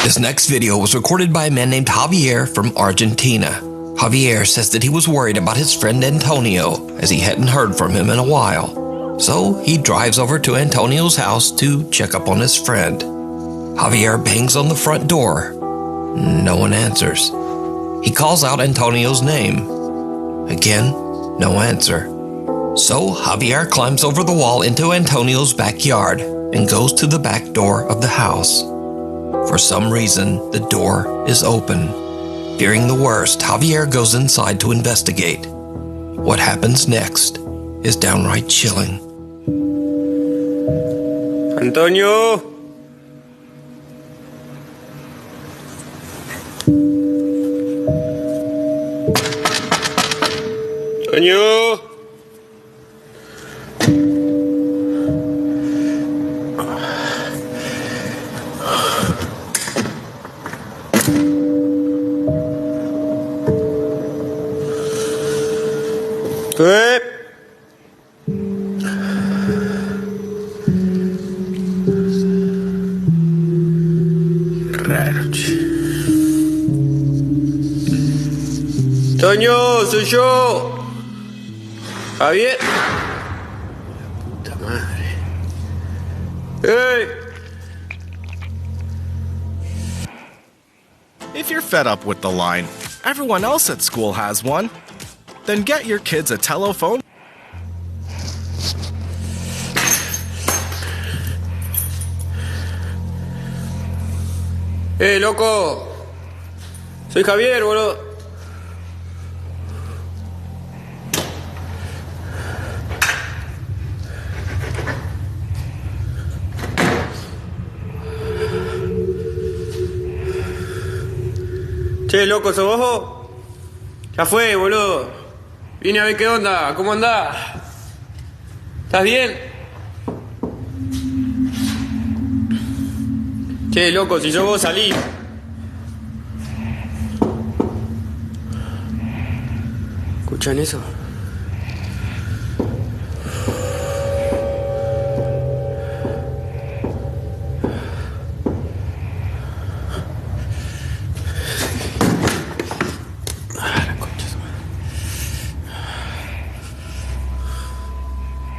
This next video was recorded by a man named Javier from Argentina. Javier says that he was worried about his friend Antonio as he hadn't heard from him in a while. So he drives over to Antonio's house to check up on his friend. Javier bangs on the front door. No one answers. He calls out Antonio's name. Again, no answer. So Javier climbs over the wall into Antonio's backyard and goes to the back door of the house. For some reason, the door is open. Fearing the worst, Javier goes inside to investigate. What happens next is downright chilling. Antonio! Antonio! Raro, che. Toño, soy yo. Javier. Puta madre. ¡Hey! If you're fed up with the line, everyone else at school has one, then get your kids a telephone. Loco. Soy Javier, boludo. Che, loco, ¿sos vos? Ya fue, boludo. Vine a ver qué onda, ¿cómo andás? ¿Estás bien? Che, loco, si sos vos salí. ¿Escuchan eso?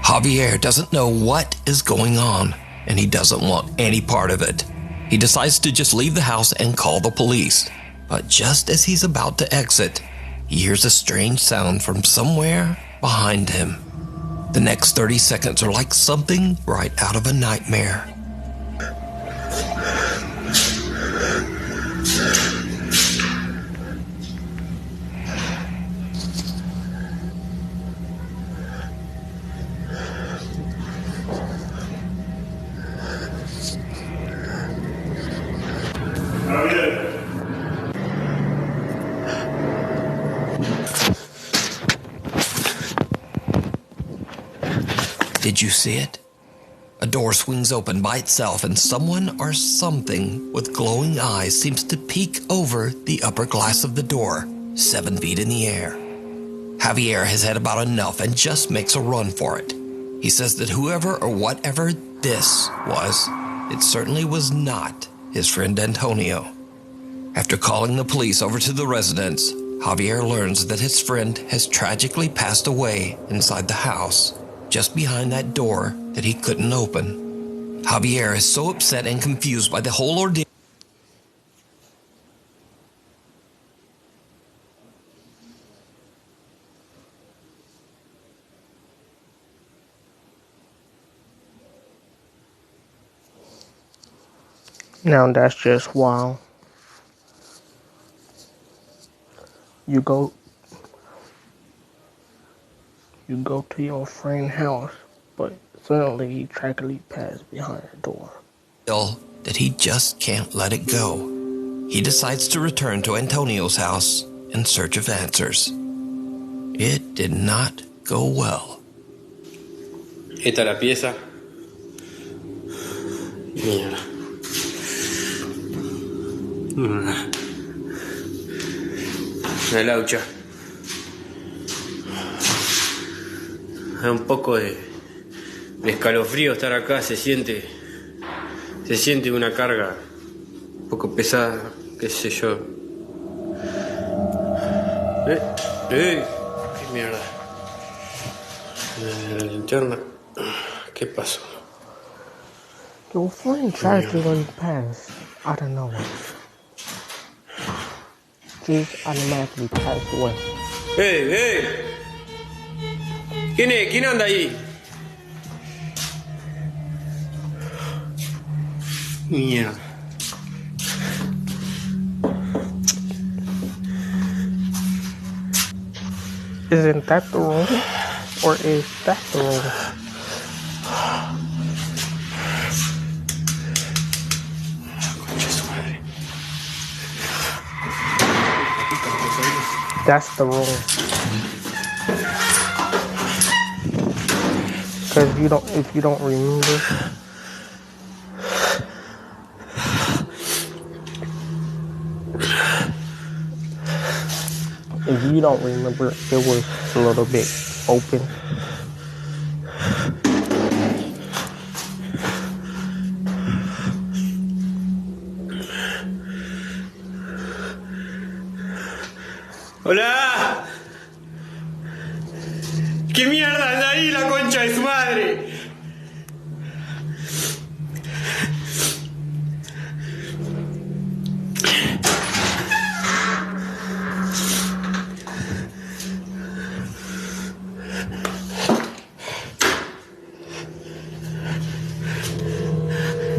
Javier doesn't know what is going on, and he doesn't want any part of it. He decides to just leave the house and call the police. But just as he's about to exit, he hears a strange sound from somewhere behind him. The next 30 seconds are like something right out of a nightmare. Did you see it? A door swings open by itself and someone or something with glowing eyes seems to peek over the upper glass of the door, 7 feet in the air. Javier has had about enough and just makes a run for it. He says that whoever or whatever this was, it certainly was not his friend Antonio. After calling the police over to the residence, Javier learns that his friend has tragically passed away inside the house, just behind that door that he couldn't open. Javier is so upset and confused by the whole ordeal. Now that's just wild. You go to your friend's house, but suddenly you tragically pass behind the door. That he just can't let it go. He decides to return to Antonio's house in search of answers. It did not go well. Esta es la pieza. Mierda. Una laucha. Da un poco de escalofrío estar acá, se siente una carga poco pesada, qué sé yo. ¡Qué mierda! La linterna. ¿Qué pasó? Your friend tragically passed out of nowhere. Just automatically passed away. ¡Hey! ¿Quién es? ¿Quién anda ahí? Mierda. Isn't that the room? Or is that the room? Concha su madre. That's the room. Because if you don't remember, it was a little bit open. ¡Hola! ¿Qué mierda anda ahí, la concha de su madre?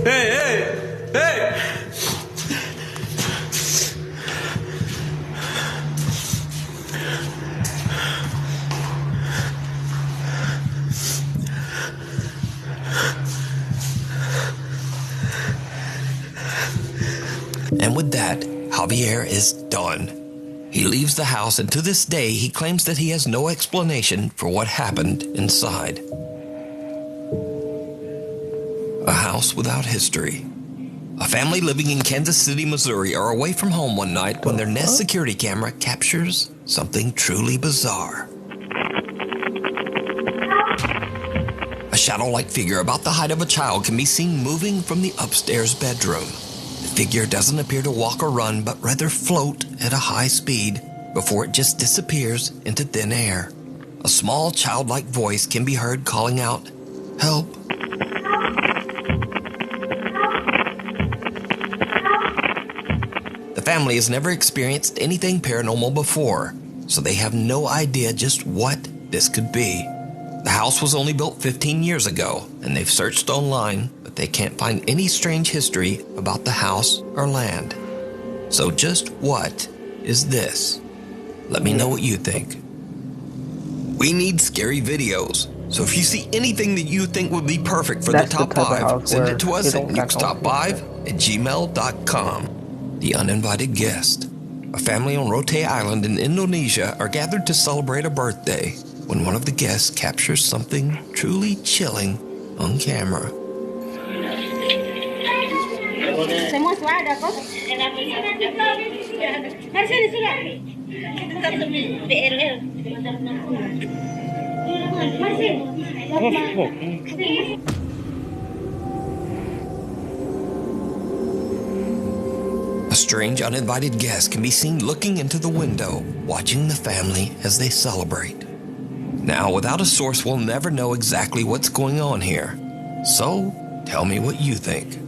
¡Hey! And with that, Javier is done. He leaves the house, and to this day, he claims that he has no explanation for what happened inside. A house without history. A family living in Kansas City, Missouri are away from home one night when their Nest security camera captures something truly bizarre. A shadow-like figure about the height of a child can be seen moving from the upstairs bedroom. The figure doesn't appear to walk or run, but rather float at a high speed before it just disappears into thin air. A small childlike voice can be heard calling out, "Help." The family has never experienced anything paranormal before, so they have no idea just what this could be. The house was only built 15 years ago, and they've searched online, but they can't find any strange history about the house or land. So just what is this? Let me know what you think. We need scary videos, so if you see anything that you think would be perfect for the top 5, send it to us at nukestop5@gmail.com. The uninvited guest. A family on Rote Island in Indonesia are gathered to celebrate a birthday when one of the guests captures something truly chilling on camera. A strange uninvited guest can be seen looking into the window, watching the family as they celebrate. Now, without a source, we'll never know exactly what's going on here. So, tell me what you think.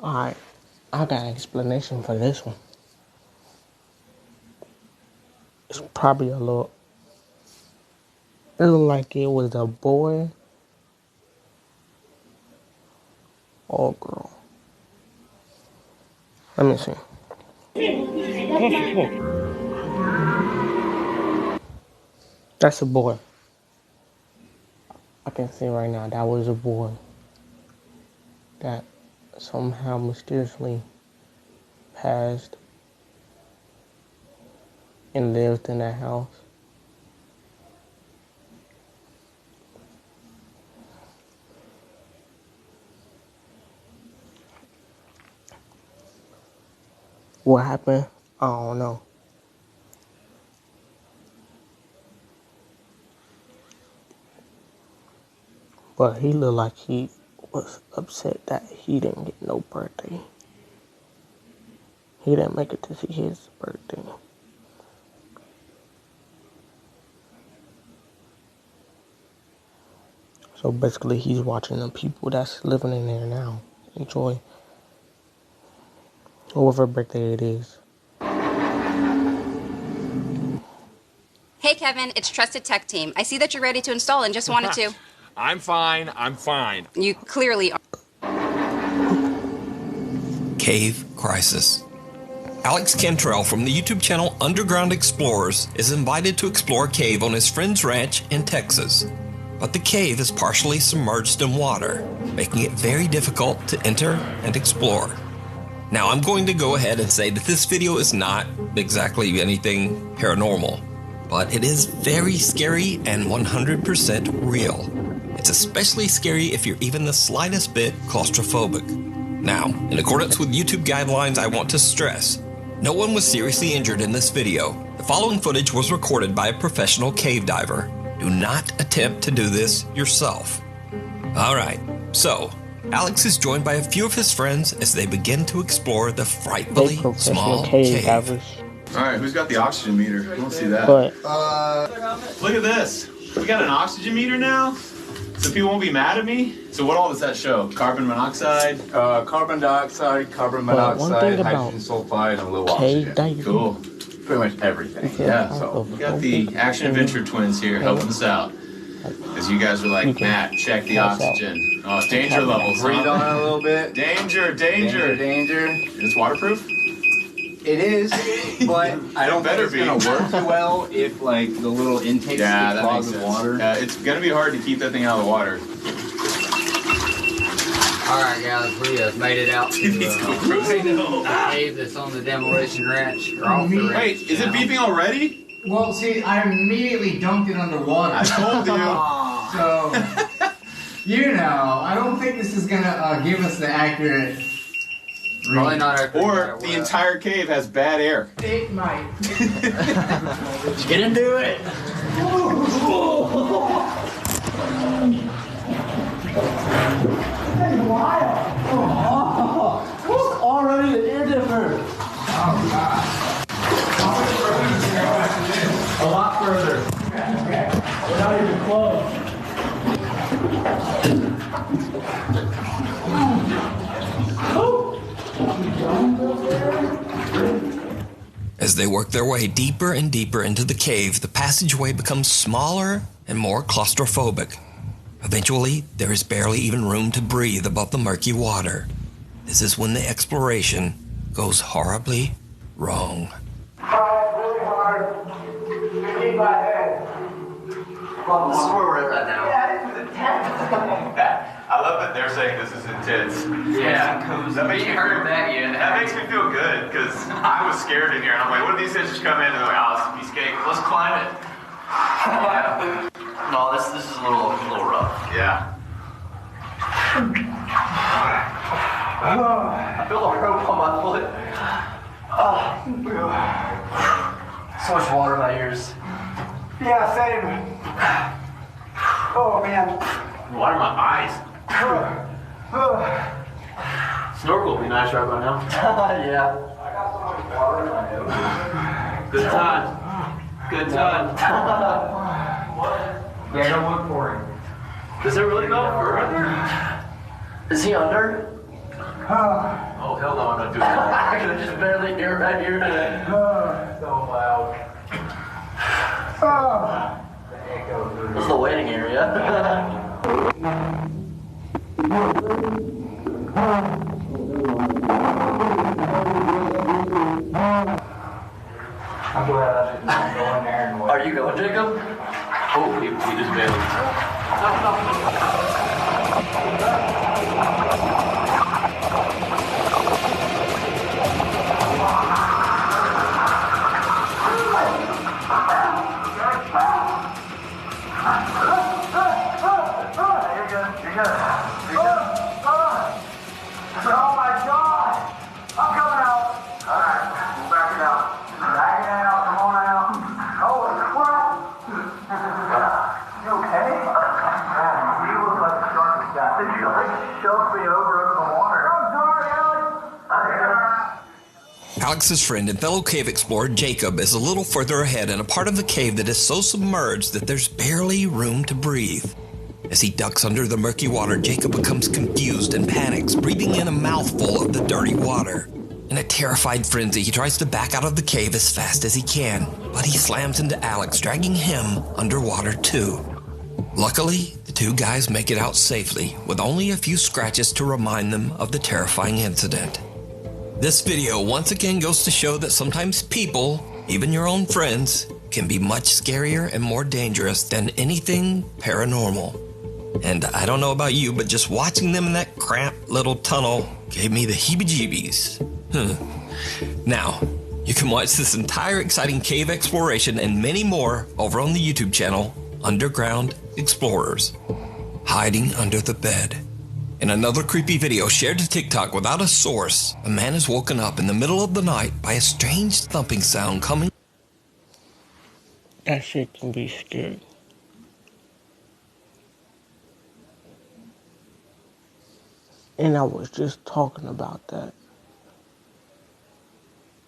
Alright, I got an explanation for this one. It's probably it looked like it was a boy or a girl. Let me see. That's a boy. I can see right now that was a boy that somehow mysteriously passed and lived in that house. What happened? I don't know. But he looked like he was upset that he didn't get no birthday. He didn't make it to see his birthday. So basically, he's watching the people that's living in there now enjoy whatever birthday it is. Hey Kevin, it's Trusted Tech Team. I see that you're ready to install and just wanted to... I'm fine. You clearly are. Cave Crisis. Alex Cantrell from the YouTube channel Underground Explorers is invited to explore a cave on his friend's ranch in Texas. But the cave is partially submerged in water, making it very difficult to enter and explore. Now I'm going to go ahead and say that this video is not exactly anything paranormal, but it is very scary and 100% real. It's especially scary if you're even the slightest bit claustrophobic. Now, in accordance with YouTube guidelines, I want to stress, no one was seriously injured in this video. The following footage was recorded by a professional cave diver. Do not attempt to do this yourself. Alright, so, Alex is joined by a few of his friends as they begin to explore the frightfully small cave. Alright, who's got the oxygen meter? I don't see that. But, look at this. We got an oxygen meter now? So people won't be mad at me? So what all does that show? Carbon monoxide? Carbon dioxide, carbon monoxide, hydrogen sulfide, and low oxygen. Cool. Pretty much everything. Yeah, so we got the Action Adventure twins here helping us out. Because you guys were like, Matt, check the oxygen. Oh, it's danger levels. Breathe on it a little bit. Danger. Danger. It's waterproof? It is, but I don't think it's going to work too well if like the little intakes get clogged with water. Yeah, it's going to be hard to keep that thing out of the water. Alright guys, we have made it out to the cave that's on the demolition ranch. Wait, is it beeping already? Well, see, I immediately dunked it underwater. I told you. So, you know, I don't think this is gonna give us the accurate... Probably not accurate. Or the entire cave has bad air. It might. Did you get into it? Already an air dipper. Oh god. A lot further. Okay. We're not even close. As they work their way deeper and deeper into the cave, the passageway becomes smaller and more claustrophobic. Eventually, there is barely even room to breathe above the murky water. This is when the exploration goes horribly wrong. Try really hard. Keep my head. Well, this is where we're at right now. Yeah, this is intense. I love that they're saying this is intense. Yeah. That makes me heard that yet. That makes me feel good because I was scared in here and I'm like, what if these guys just come in and they're like, oh, this is a piece of cake. Let's climb it. Yeah. No, this is a little rough. Yeah. I feel the rope on my foot. So much water in my ears. Yeah, same. Oh, man. Water in my eyes. Snorkel would be nice right by now. Yeah. I got so much water in my head. Good time. Good time. Yeah, don't look for him. Does it really go further? Is he under? Oh, hell no, I'm not doing that. I can just barely hear right here today. So loud. This is the waiting area. I'm glad I didn't go in there and wait. Are you going, Jacob? Oh, he just barely. Oh my God! I'm coming out! Alright, we're backing out. Backing out, come on out. Holy crap! You okay? You look like the sharkest guy. Alex's friend and fellow cave explorer Jacob is a little further ahead in a part of the cave that is so submerged that there's barely room to breathe. As he ducks under the murky water, Jacob becomes confused and panics, breathing in a mouthful of the dirty water. In a terrified frenzy, he tries to back out of the cave as fast as he can, but he slams into Alex, dragging him underwater too. Luckily, the two guys make it out safely, with only a few scratches to remind them of the terrifying incident. This video once again goes to show that sometimes people, even your own friends, can be much scarier and more dangerous than anything paranormal. And I don't know about you, but just watching them in that cramped little tunnel gave me the heebie-jeebies. Now, you can watch this entire exciting cave exploration and many more over on the YouTube channel, Underground Explorers. Hiding under the bed. In another creepy video shared to TikTok without a source, a man is woken up in the middle of the night by a strange thumping sound coming. That shit can be scary. And I was just talking about that.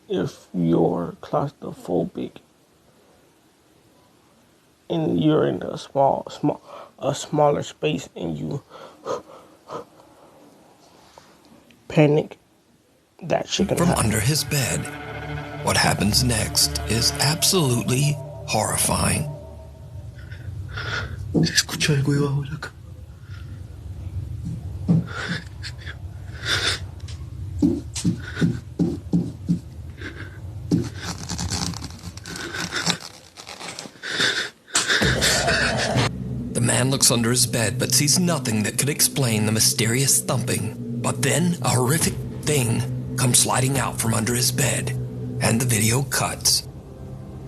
If you're claustrophobic and you're in a smaller space and you panic, that shit can happen. From under his bed. What happens next is absolutely horrifying. Escucho algo debajo de la cama. The man looks under his bed but sees nothing that could explain the mysterious thumping. But then a horrific thing comes sliding out from under his bed, and the video cuts.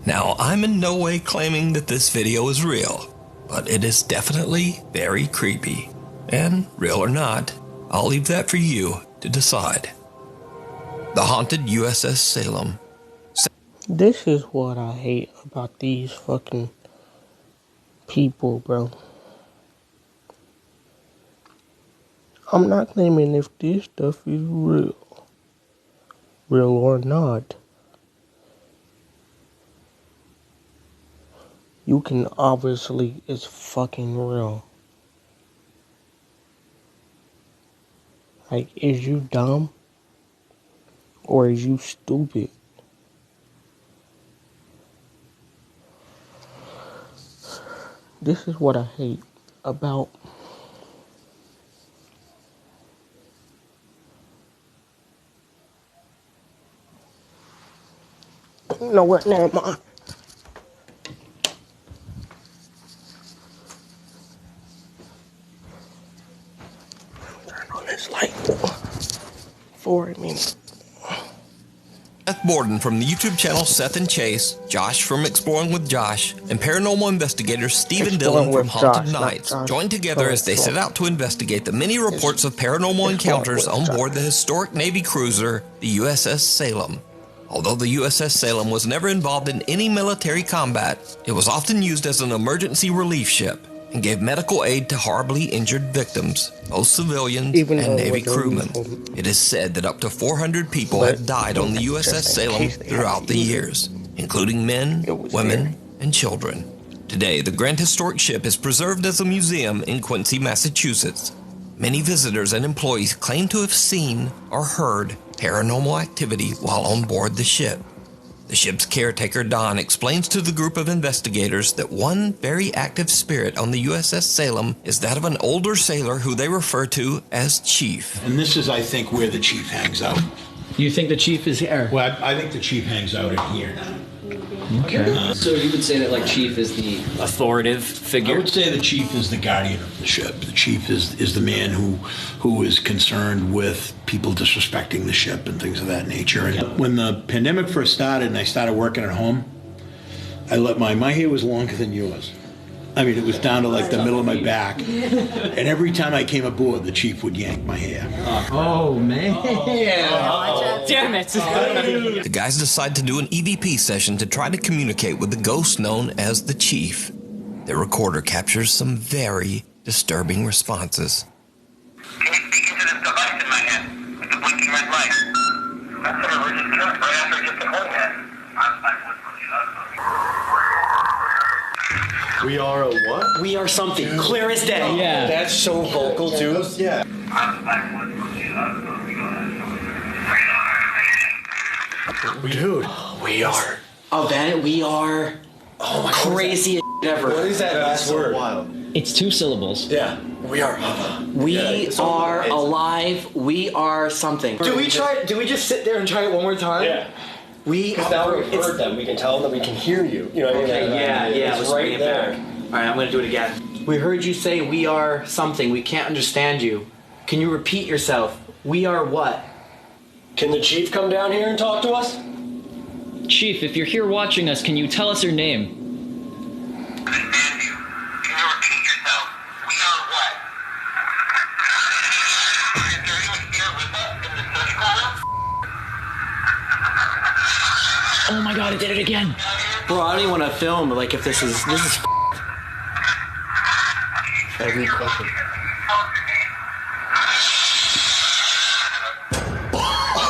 Now, I'm in no way claiming that this video is real, but it is definitely very creepy. And real or not, I'll leave that for you to decide. The haunted USS Salem. This is what I hate about these fucking people, bro. I'm not claiming if this stuff is real or not. You can obviously, it's fucking real. Like, is you dumb? Or is you stupid? This is what I hate about you know what, never mind. Turn on this light for a minute. Seth Borden from the YouTube channel Seth and Chase, Josh from Exploring with Josh, and paranormal investigators Steve and Dylan from Haunted Nights joined together as they set out to investigate the many reports of paranormal encounters on board the historic Navy cruiser, the USS Salem. Although the USS Salem was never involved in any military combat, it was often used as an emergency relief ship and gave medical aid to horribly injured victims, both civilians and Navy crewmen. It is said that up to 400 people have died on the USS Salem throughout the years, including men, women, and children. Today, the Grand Historic Ship is preserved as a museum in Quincy, Massachusetts. Many visitors and employees claim to have seen or heard paranormal activity while on board the ship. The ship's caretaker, Don, explains to the group of investigators that one very active spirit on the USS Salem is that of an older sailor who they refer to as Chief. And this is, I think, where the chief hangs out. You think the chief is here? Well, I think the chief hangs out in here now. Okay. So you would say that, like, chief is the authoritative figure? I would say the chief is the guardian of the ship. The chief is the man who is concerned with people disrespecting the ship and things of that nature. And when the pandemic first started and I started working at home, I let my hair was longer than yours. I mean, it was down to like the middle of my back. And every time I came aboard, the chief would yank my hair. Oh, man. Damn it. The guys decide to do an EVP session to try to communicate with the ghost known as the Chief. Their recorder captures some very disturbing responses. Can you speak into this device in my hand with the blinking red light? That's an emergency cut, right? We are a what? We are something. Clear as day. Yeah. That's so vocal too. Yeah. Dude, We are. oh, that we are Oh my crazy as ever. What is that last word? It's 2 syllables. Yeah. We are. We are alive. We are something. Do we just sit there and try it one more time? Yeah. We Because now we've heard them, we can tell them that we can hear you. You know what I mean? Okay, yeah, It's let's bring right it there. back. All right, I'm gonna do it again. We heard you say we are something. We can't understand you. Can you repeat yourself? We are what? Can the chief come down here and talk to us? Chief, if you're here watching us, can you tell us your name? Oh my god, it did it again. Bro, I don't even want to film. Like, if this is Every question.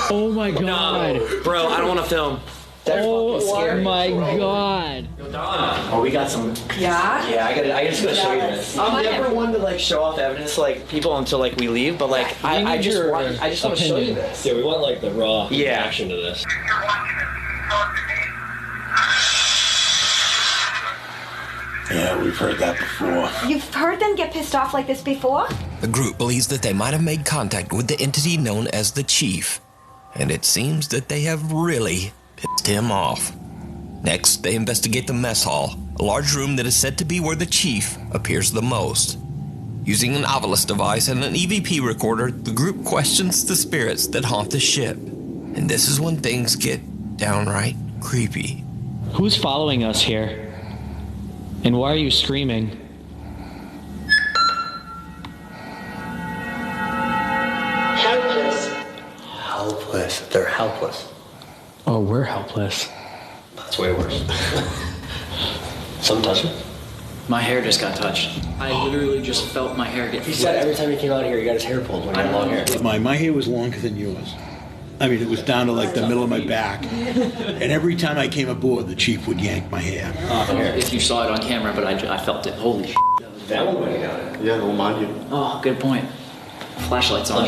Oh my god. bro, I don't want to film. Oh my god. Oh, we got some. Yeah? Yeah, I just gotta show you this. I'm never one to like show off evidence to like people until like we leave, but like I just want to show you this. Yeah, we want like the raw Yeah. reaction to this. Yeah, we've heard that before. You've heard them get pissed off like this before? The group believes that they might have made contact with the entity known as the Chief, and it seems that they have really pissed him off. Next, they investigate the mess hall, a large room that is said to be where the Chief appears the most. Using an Ovilus device and an EVP recorder, the group questions the spirits that haunt the ship. And this is when things get downright creepy. Who's following us here? And why are you screaming? Helpless. Helpless. They're helpless. Oh, we're helpless. That's way worse. Some touch it. My hair just got touched. I literally just felt my hair get He said every time he came out here, he got his hair pulled when he had long hair. My hair was longer than yours. I mean, it was down to like the middle of my back. And every time I came aboard, the chief would yank my hair. If you saw it on camera, but I felt it. Holy shit. That one went down. Yeah, don't mind you. Oh, good point. Flashlight's on.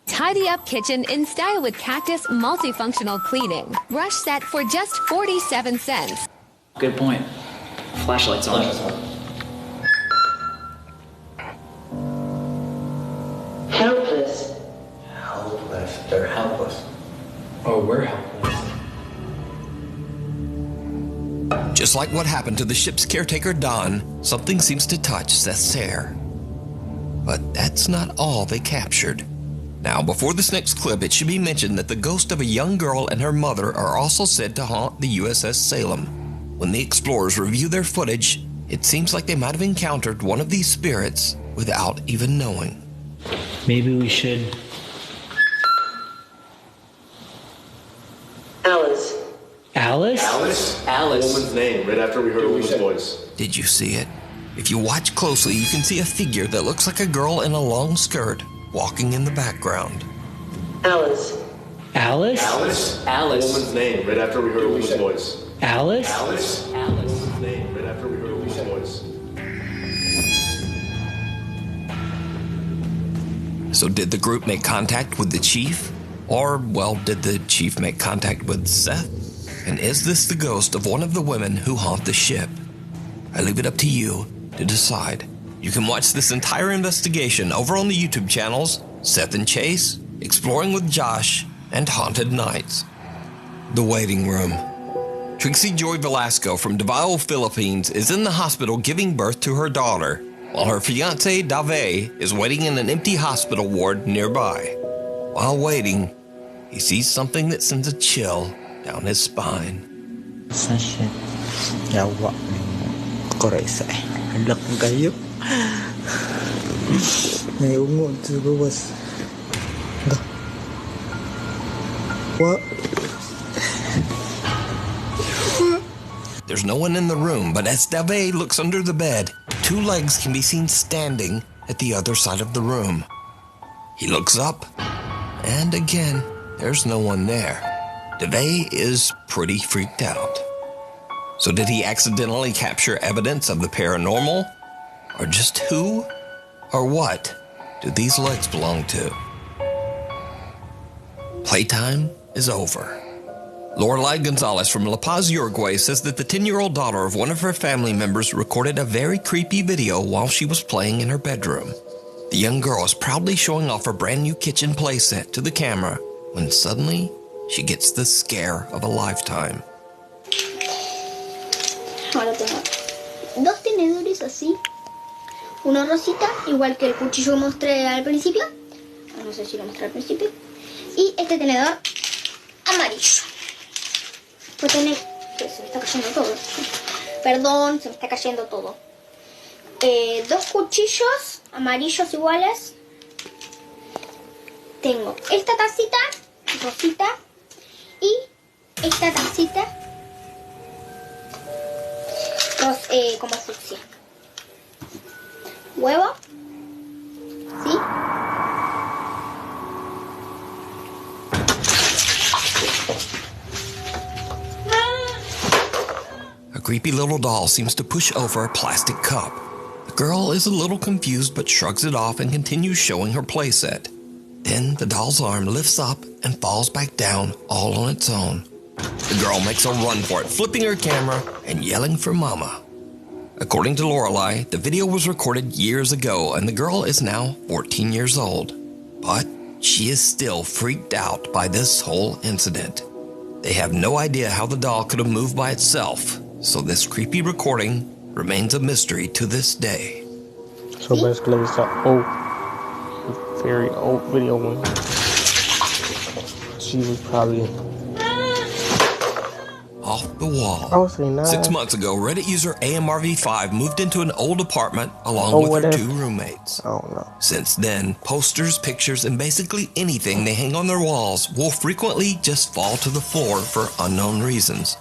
Tidy up kitchen in style with Cactus multifunctional cleaning. Brush set for just 47 cents. Good point. Flashlight's on. Helpless. Helpless. They're helpless. Oh, we're helpless. Just like what happened to the ship's caretaker Don, something seems to touch Seth's hair. But that's not all they captured. Now, before this next clip, it should be mentioned that the ghost of a young girl and her mother are also said to haunt the USS Salem. When the explorers review their footage, it seems like they might have encountered one of these spirits without even knowing. Maybe we should. Alice. Alice? Alice? Alice. Woman's name, right after we heard a woman's voice. Did you see it? If you watch closely, you can see a figure that looks like a girl in a long skirt walking in the background. Alice. Alice? Alice? Alice. Woman's name, right after we heard a woman's voice. Alice? Alice? Alice. Woman's name, right after we heard a woman's voice. So did the group make contact with the chief? Or, well, did the chief make contact with Seth? And is this the ghost of one of the women who haunt the ship? I leave it up to you to decide. You can watch this entire investigation over on the YouTube channels Seth and Chase, Exploring with Josh, and Haunted Nights. The Waiting Room. Trixie Joy Velasco from Davao, Philippines is in the hospital giving birth to her daughter, while her fiancé Dave is waiting in an empty hospital ward nearby. While waiting, he sees something that sends a chill down his spine. Yawa koresa halak kayo may ungod sa bawas what. There's no one in the room, but as Dave looks under the bed, two legs can be seen standing at the other side of the room. He looks up, and again, there's no one there. Dave is pretty freaked out. So did he accidentally capture evidence of the paranormal? Or just who or what do these legs belong to? Playtime is over. Lorelai Gonzalez from La Paz, Uruguay says that the 10-year-old daughter of one of her family members recorded a very creepy video while she was playing in her bedroom. The young girl is proudly showing off her brand new kitchen playset to the camera when suddenly she gets the scare of a lifetime. Ahora tengo dos tenedores así, uno rosita, igual que el cuchillo que mostré al principio, no sé si lo mostré al principio, y este tenedor amarillo. Pues tener, pues se me está cayendo todo, perdón, se me está cayendo todo. Dos cuchillos amarillos iguales. Tengo esta tacita rosita y esta tacita como fucsia. Huevo, ¿sí? A creepy little doll seems to push over a plastic cup. The girl is a little confused but shrugs it off and continues showing her playset. Then the doll's arm lifts up and falls back down all on its own. The girl makes a run for it, flipping her camera and yelling for Mama. According to Lorelai, the video was recorded years ago and the girl is now 14 years old. But she is still freaked out by this whole incident. They have no idea how the doll could have moved by itself, so this creepy recording remains a mystery to this day. So basically it's an old, very old video when she was probably off the wall. I would say 6 months ago, Reddit user AMRV5 moved into an old apartment along with her two roommates. I don't know. Since then, posters, pictures, and basically anything they hang on their walls will frequently just fall to the floor for unknown reasons.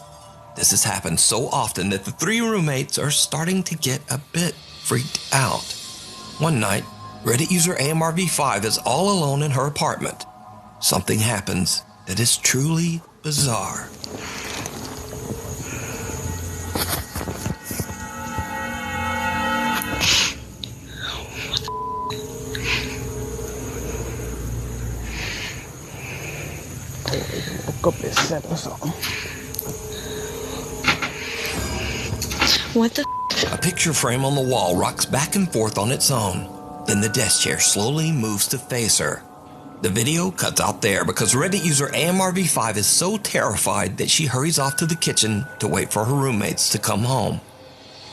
This has happened so often that the three roommates are starting to get a bit freaked out. One night, Reddit user AMRV5 is all alone in her apartment. Something happens that is truly bizarre. Woke up at 7 or something. What the? A picture frame on the wall rocks back and forth on its own. Then the desk chair slowly moves to face her. The video cuts out there because Reddit user AMRV5 is so terrified that she hurries off to the kitchen to wait for her roommates to come home.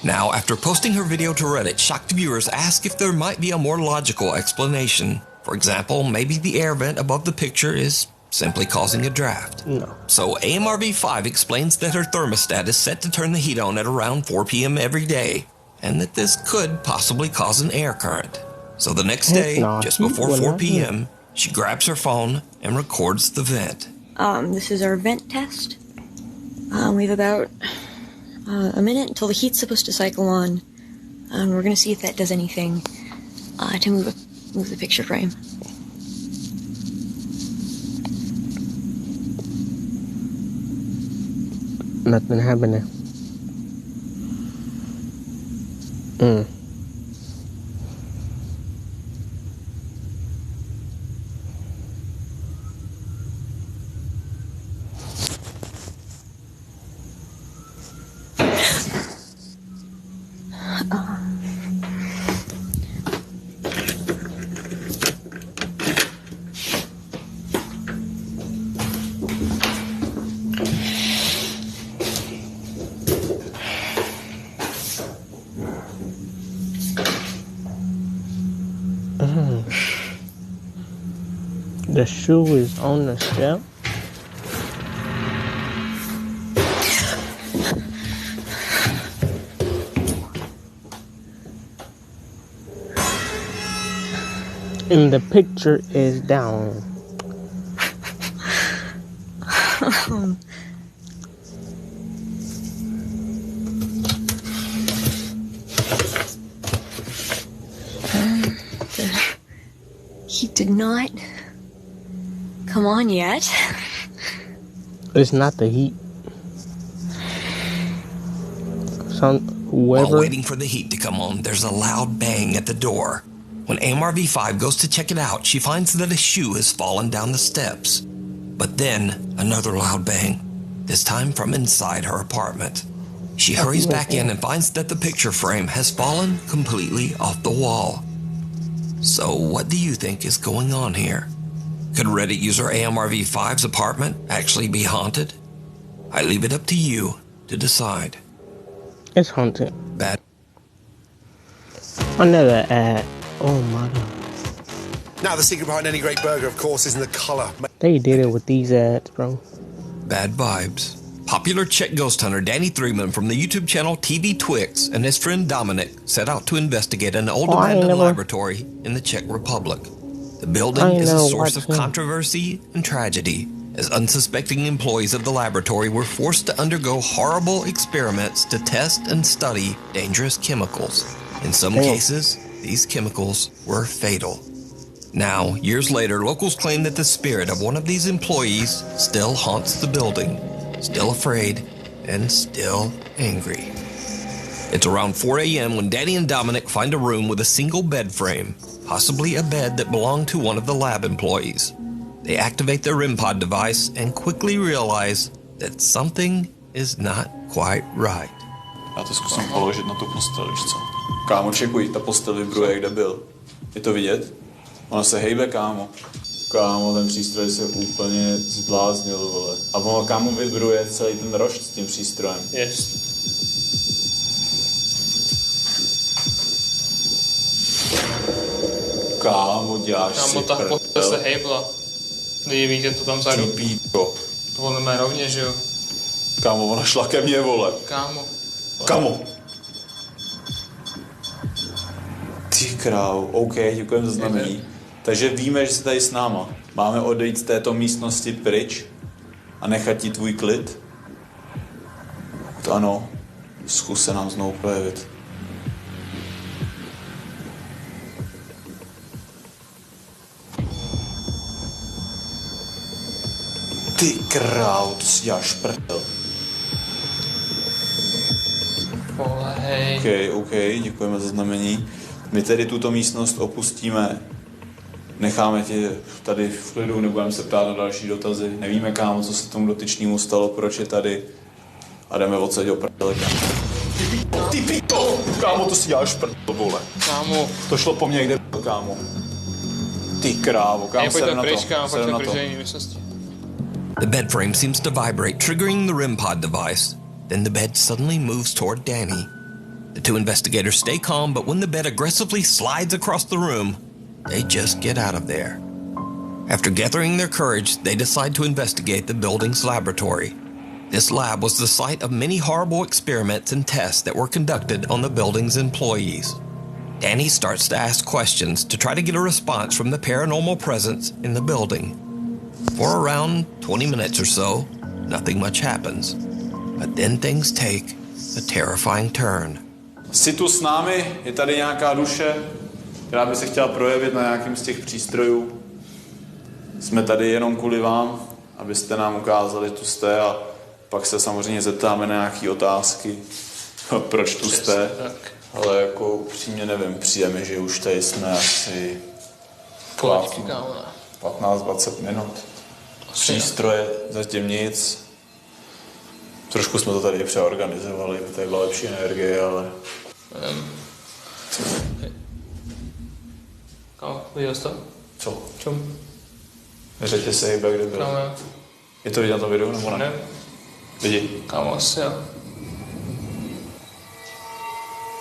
Now, after posting her video to Reddit, shocked viewers ask if there might be a more logical explanation. For example, maybe the air vent above the picture is simply causing a draft. No. So AMRV5 explains that her thermostat is set to turn the heat on at around 4 p.m. every day, and that this could possibly cause an air current. So the next day, just before 4 p.m., she grabs her phone and records the vent. This is our vent test. We have about a minute until the heat's supposed to cycle on. We're going to see if that does anything to move the picture frame. Nothing happening. The shoe is on the step. And the picture is down. He did not come on yet. It's not the heat. While waiting for the heat to come on, there's a loud bang at the door. When AMRV5 goes to check it out, she finds that a shoe has fallen down the steps. But then, another loud bang, this time from inside her apartment. She hurries back in and finds that the picture frame has fallen completely off the wall. So what do you think is going on here? Could Reddit user AMRV5's apartment actually be haunted? I leave it up to you to decide. It's haunted. Bad. Another ad. Oh my god. Now the secret behind any great burger, of course, is in the colour. They did it with these ads, bro. Bad vibes. Popular Czech ghost hunter Danny Threeman from the YouTube channel TV Twix and his friend Dominic set out to investigate an old abandoned laboratory in the Czech Republic. The building is a source of controversy and tragedy, as unsuspecting employees of the laboratory were forced to undergo horrible experiments to test and study dangerous chemicals. In some cases, these chemicals were fatal. Now, years later, locals claim that the spirit of one of these employees still haunts the building, still afraid and still angry. It's around 4 a.m. when Danny and Dominic find a room with a single bed frame, possibly a bed that belonged to one of the lab employees. They activate their REM pod device and quickly realize that something is not quite right. Já to zkusím položit na tu postel, víš co? Kámo, čekuj, ta postel vibruje, kde byl. Je to vidět? Ona se hejbe, kámo. Kámo, ten přístroj se úplně zbláznil, vole. A ono, kámo, vibruje celý ten rošt s tím přístrojem. Yes. Kámo, děláš si ta postel se hejbla. Lidi, víte to tam vzadu? Píto. To ono má rovně, že jo? Kámo, ona šla ke mně, vole. Kámo. Ty krávo, OK, děkujeme za znamení. Takže víme, že jsi tady s náma. Máme odejít z této místnosti pryč a nechat ti tvůj klid? To ano, zkus se nám znovu projevit. Ty krávo, to si děláš prdel. OK, děkujeme za znamení. My tedy tuto místnost opustíme. Necháme tě tady v klidu, nebudeme se ptát na další dotazy. Nevíme, kámo, co se tomu dotyčnému stalo, proč je tady. A jdeme odsaď do prdele, kámo. Ty pito! Kámo, to si děláš prdel, vole. Kámo. To šlo po mně, kde byl, kámo. Ty krávo, kámo, seru na to. Seru na to. The bed frame seems to vibrate, triggering the REM pod device. Then the bed suddenly moves toward Danny. The two investigators stay calm, but when the bed aggressively slides across the room, they just get out of there. After gathering their courage, they decide to investigate the building's laboratory. This lab was the site of many horrible experiments and tests that were conducted on the building's employees. Danny starts to ask questions to try to get a response from the paranormal presence in the building. For around 20 minutes or so, nothing much happens. But then things take a terrifying turn. Jsi tu s námi? Je tady nějaká duše, která by se chtěla projevit na nějakým z těch přístrojů? Jsme tady jenom kvůli vám, abyste nám ukázali, že tu jste, a pak se samozřejmě zeptáme na nějaké otázky, proč tu jste. Ale jako upřímně nevím, přijeme, že už tady jsme asi 15-20 minut. Přístroje, zatím nic. Trošku jsme to tady přeorganizovali, aby tady byla lepší energie, ale... Kámo, viděl jsi to? Co? Čum? Neřekně se hejbe, kde byl. Kámo. Je to vidět na tom videu, nebo ne? Ne. Vidí? Kámo, asi jo.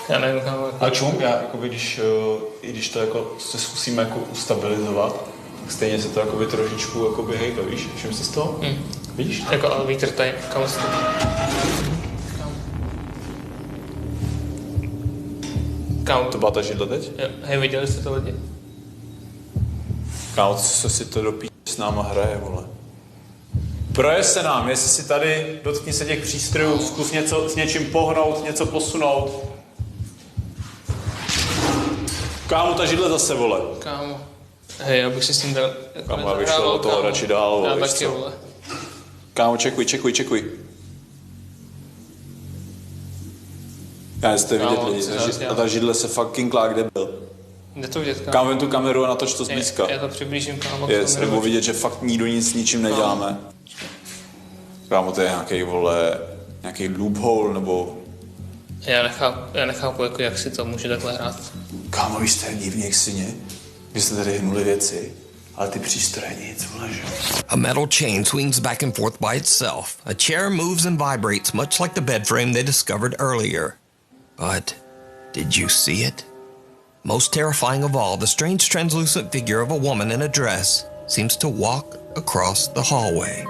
Já nevím, kámo. A čum, já, jakoby, když to jako se zkusíme jako ustabilizovat, tak stejně se to jakoby trošičku jakoby hejbe, víš? Všim si z toho? Vidíš? Jako, ale vítr tady, kámo se to... Kámo. To byla ta židla teď? Jo, hej, viděli jste to lidi? Kámo, co si to do píči s náma hraje, vole. Projev se nám, jestli si tady, dotkni se těch přístrojů, zkus něco, s něčím pohnout, něco posunout. Kámo, ta židle zase, vole. Kámo. Hej, já bych si s tím dal... Jako kámo, já bych šel od toho radši dál, vole, víš co? Vole. Kámo, čekuj. Já jste vidět lidi, a ta židle se fucking klá, kde byl. Jde to vidět, kámo. Kámo, vem tu kameru a natoč to zblízka. Já to přiblížím, kámo. Nebo vidět, že fakt nikdo nic s ničím neděláme. Kámo, to je nějaký, vole, nějaký loophole, nebo... Já nechápu, jako, jak si to může takhle hrát. Kámo, vy jste divně jak svině. Vy jste tady hnuli věci, ale ty přístroje nic, vole, že? A metal chain swings back and forth by itself. A chair moves and vibrates much like the bed frame they discovered earlier. But did you see it? Most terrifying of all, the strange translucent figure of a woman in a dress seems to walk across the hallway.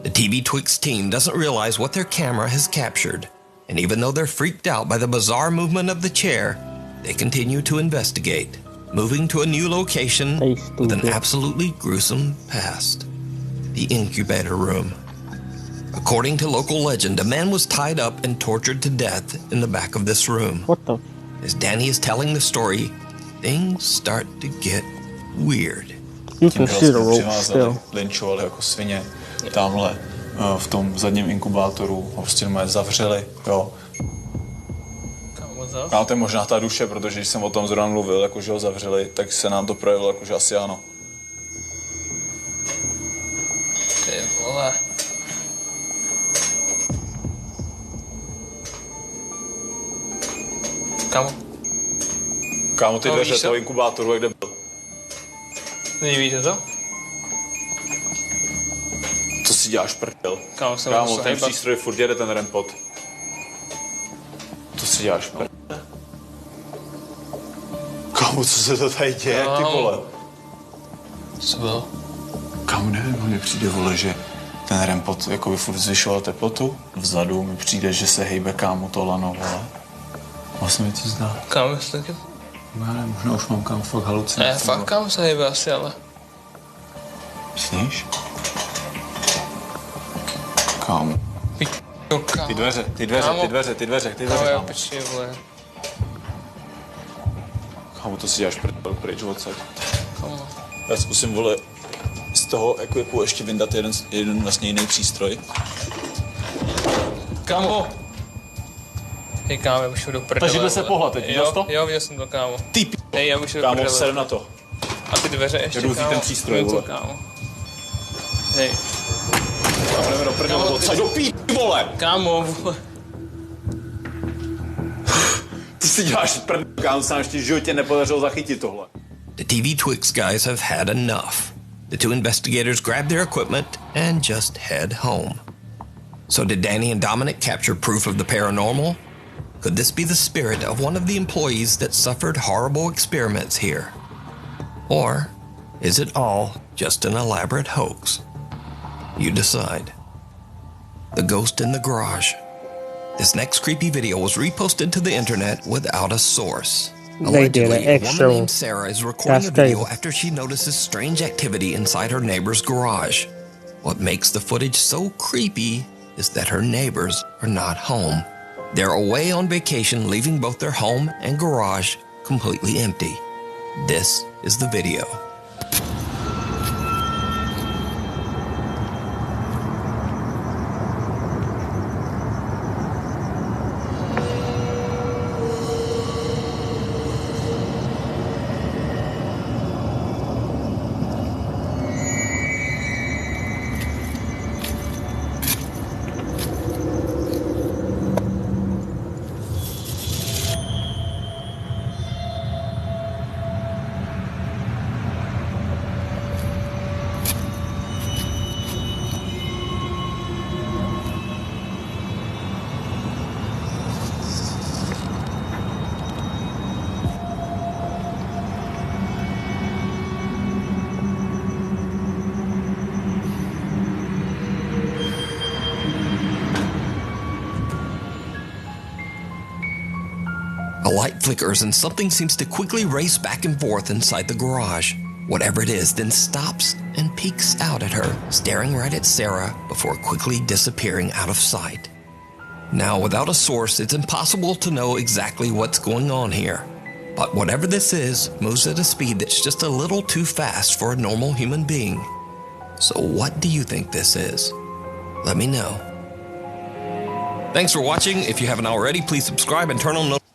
The TV Twix team doesn't realize what their camera has captured, and even though they're freaked out by the bizarre movement of the chair, they continue to investigate, moving to a new location with an absolutely gruesome past: the incubator room. According to local legend, a man was tied up and tortured to death in the back of this room. What the? As Danny is telling the story, things start to get weird. You can see the rope still. Lynchovali jako svině. Tamhle v tom zadním inkubátoru ho prostě normálně zavřeli, jo. Kámo, to je možná ta duše, protože když jsem o tom zrovna mluvil, jakože ho zavřeli, tak se nám to projevilo, jakože asi ano. Ty vole. Kámo, ty dveře toho inkubátoru, jak kde byl? Nevíte to? Co si děláš, prdel? Kámo, ten přístroj furt jede, ten rempot. Co si děláš, prdel? Kámo, co se to tady děje, ty vole? Co bylo? Kámo, nevím, mně přijde, vole, že ten rempot jako by furt zvyšoval teplotu. Vzadu mi přijde, že se hejbe, kámo, to lano, vole. Vlastně mi to zdá. Kámo, jestli taky... Já nevím, možná už mám, kámo, fakt halucinace. Ne, fakt, kámo, se hejbe asi, ale... Myslíš? Kámo. Ty dveře, kámo. Počkej, vole. Kámo, to si děláš pryč odsaď. Kámo. Já zkusím, vole, z toho ekvipu ještě vyndat jeden vlastně jiný přístroj. Kámo! Hej, kámo, já už jdu do prdele. Ta židle se pohla teď, viděl jsi to? Jo, viděl jsem to, kámo. Ty hej, já už jdu do prdele. Kámo, sedem na to. A ty dveře ještě, kámo. Jdu ten přístroj, vole. Kámo. Hej. Kámo, jdeme do prdele, odsaď do vole! Kámo, vole. Ty si děláš prdel, kámo, se nám ještě v životě nepodařilo zachytit tohle. The TV Twix guys have had enough. The two investigators grab their equipment and just head home. So did Danny and Dominic capture proof of the paranormal? Could this be the spirit of one of the employees that suffered horrible experiments here? Or is it all just an elaborate hoax? You decide. The ghost in the garage. This next creepy video was reposted to the internet without a source. Allegedly, a woman named Sarah is recording a video after she notices strange activity inside her neighbor's garage. What makes the footage so creepy is that her neighbors are not home. They're away on vacation, leaving both their home and garage completely empty. This is the video. A light flickers and something seems to quickly race back and forth inside the garage. Whatever it is then stops and peeks out at her, staring right at Sarah before quickly disappearing out of sight. Now, without a source, it's impossible to know exactly what's going on here. But whatever this is moves at a speed that's just a little too fast for a normal human being. So what do you think this is? Let me know. Thanks for watching. If you haven't already, please subscribe and turn on notifications.